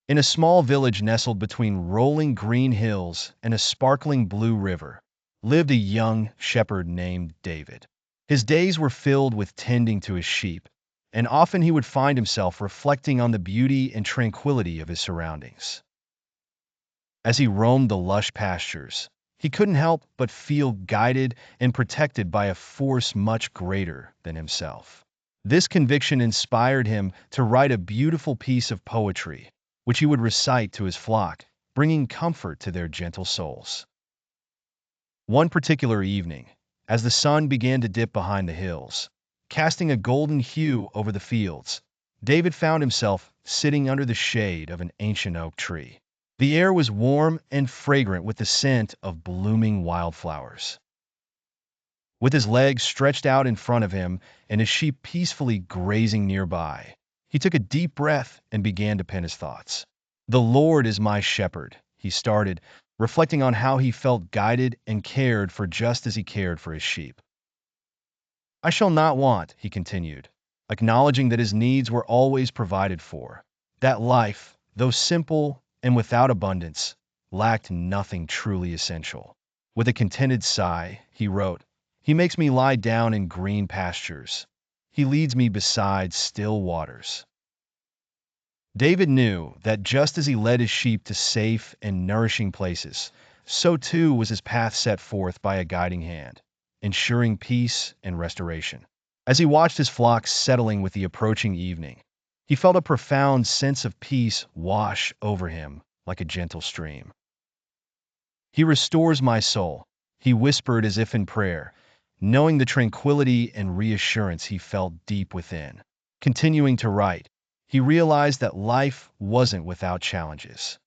In a small village nestled between rolling green hills and a sparkling blue river, lived a young shepherd named David. His days were filled with tending to his sheep, and often he would find himself reflecting on the beauty and tranquility of his surroundings. As he roamed the lush pastures, he couldn't help but feel guided and protected by a force much greater than himself. This conviction inspired him to write a beautiful piece of poetry, which he would recite to his flock, bringing comfort to their gentle souls. One particular evening, as the sun began to dip behind the hills, casting a golden hue over the fields, David found himself sitting under the shade of an ancient oak tree. The air was warm and fragrant with the scent of blooming wildflowers. With his legs stretched out in front of him and his sheep peacefully grazing nearby, he took a deep breath and began to pen his thoughts. "The Lord is my shepherd," he started, reflecting on how he felt guided and cared for just as he cared for his sheep. "I shall not want," he continued, acknowledging that his needs were always provided for, that life, though simple and without abundance, lacked nothing truly essential. With a contented sigh, he wrote, "He makes me lie down in green pastures. He leads me beside still waters." David knew that just as he led his sheep to safe and nourishing places, so too was his path set forth by a guiding hand, ensuring peace and restoration. As he watched his flock settling with the approaching evening, he felt a profound sense of peace wash over him like a gentle stream. "He restores my soul," he whispered as if in prayer, knowing the tranquility and reassurance he felt deep within. Continuing to write, he realized that life wasn't without challenges.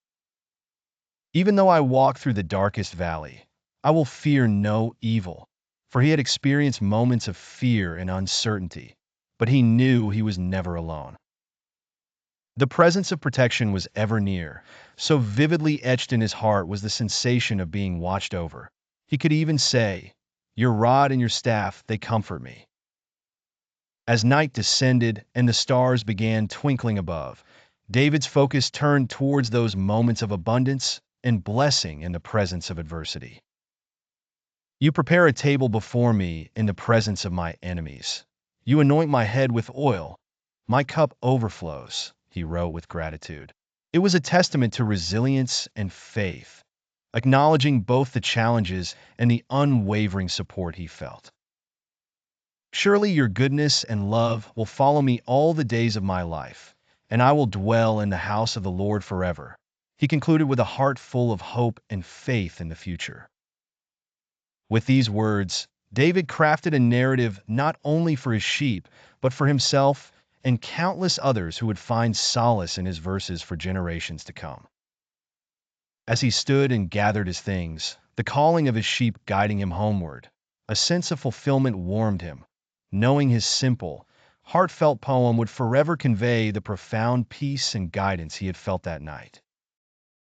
"Even though I walk through the darkest valley, I will fear no evil," for he had experienced moments of fear and uncertainty, but he knew he was never alone. The presence of protection was ever near, so vividly etched in his heart was the sensation of being watched over. He could even say, "Your rod and your staff, they comfort me." As night descended and the stars began twinkling above, David's focus turned towards those moments of abundance and blessing in the presence of adversity. "You prepare a table before me in the presence of my enemies. You anoint my head with oil. My cup overflows," he wrote with gratitude. It was a testament to resilience and faith, acknowledging both the challenges and the unwavering support he felt. "Surely your goodness and love will follow me all the days of my life, and I will dwell in the house of the Lord forever," he concluded with a heart full of hope and faith in the future. With these words, David crafted a narrative not only for his sheep, but for himself and countless others who would find solace in his verses for generations to come. As he stood and gathered his things, the calling of his sheep guiding him homeward, a sense of fulfillment warmed him, knowing his simple, heartfelt poem would forever convey the profound peace and guidance he had felt that night.